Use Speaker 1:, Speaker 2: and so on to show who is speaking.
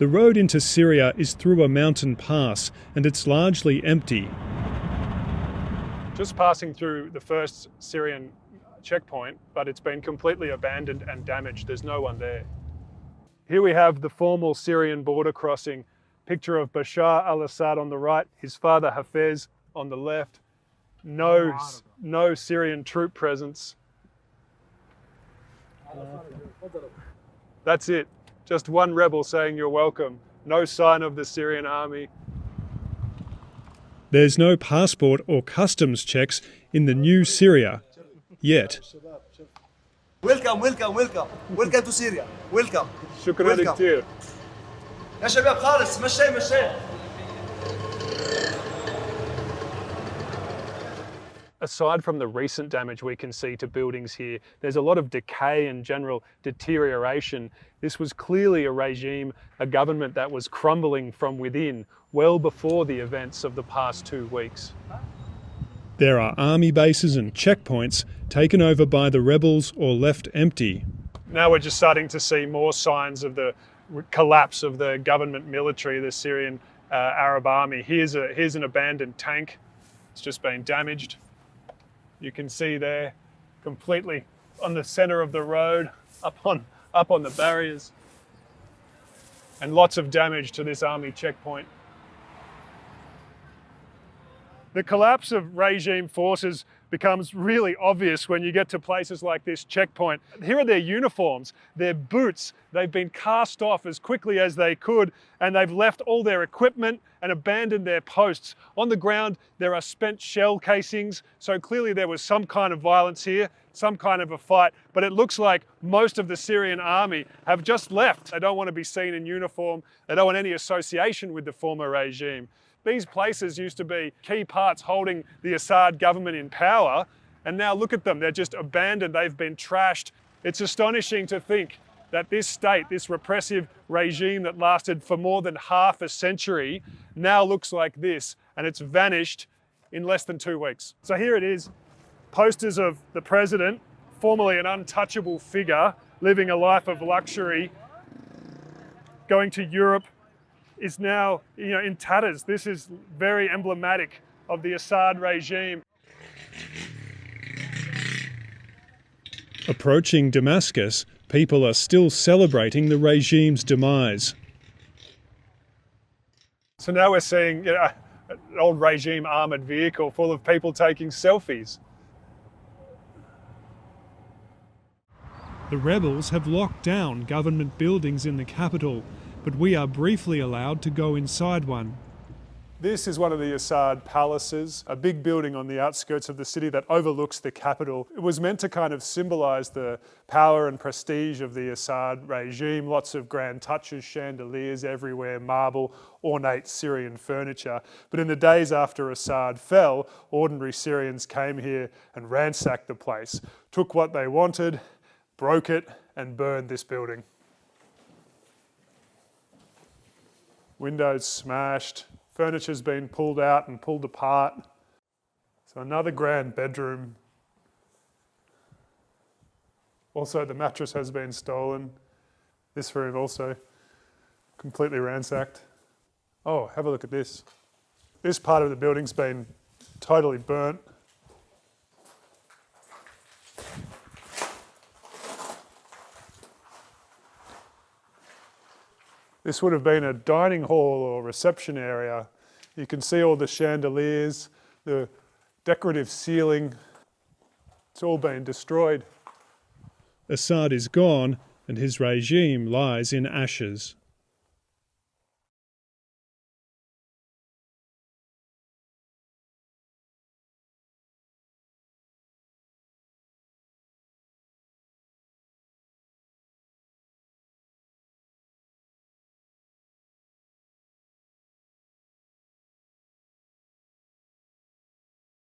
Speaker 1: The road into Syria is through a mountain pass and it's largely empty. Just passing through the first Syrian checkpoint, but it's been completely abandoned and damaged. There's no one there. Here we have the formal Syrian border crossing. Picture of Bashar al-Assad on the right, his father Hafez on the left. No Syrian troop presence. That's it. Just one rebel saying you're welcome. No sign of the Syrian army. There's no passport or customs checks in the new Syria yet.
Speaker 2: Welcome to Syria. Welcome.
Speaker 1: شكرا كثير.
Speaker 2: يا شباب خالص مشي.
Speaker 1: Aside from the recent damage we can see to buildings here, there's a lot of decay and general deterioration. This was clearly a regime, a government that was crumbling from within well before the events of the past 2 weeks. There are army bases and checkpoints taken over by the rebels or left empty. Now we're just starting to see more signs of the collapse of the government military, the Syrian Arab army. Here's an abandoned tank. It's just been damaged. You can see there, completely on the center of the road, up on the barriers. And lots of damage to this army checkpoint. The collapse of regime forces becomes really obvious when you get to places like this checkpoint. Here are their uniforms, their boots. They've been cast off as quickly as they could, and they've left all their equipment and abandoned their posts. On the ground, there are spent shell casings, so clearly there was some kind of violence here, some kind of a fight, but it looks like most of the Syrian army have just left. They don't want to be seen in uniform. They don't want any association with the former regime. These places used to be key parts holding the Assad government in power, and now look at them, they're just abandoned, they've been trashed. It's astonishing to think that this state, this repressive regime that lasted for more than half a century, now looks like this, and it's vanished in less than 2 weeks. So here it is, posters of the president, formerly an untouchable figure, living a life of luxury, going to Europe, is now in tatters. This is very emblematic of the Assad regime. Approaching Damascus, people are still celebrating the regime's demise. So now we're seeing an old regime armoured vehicle full of people taking selfies. The rebels have locked down government buildings in the capital, but we are briefly allowed to go inside one. This is one of the Assad palaces, a big building on the outskirts of the city that overlooks the capital. It was meant to kind of symbolise the power and prestige of the Assad regime. Lots of grand touches, chandeliers everywhere, marble, ornate Syrian furniture. But in the days after Assad fell, ordinary Syrians came here and ransacked the place, took what they wanted, broke it, and burned this building. Windows smashed, furniture's been pulled out and pulled apart. So another grand bedroom. Also the mattress has been stolen. This room also completely ransacked. Oh, have a look at this. This part of the building's been totally burnt. This would have been a dining hall or reception area. You can see all the chandeliers, the decorative ceiling. It's all been destroyed. Assad is gone and his regime lies in ashes.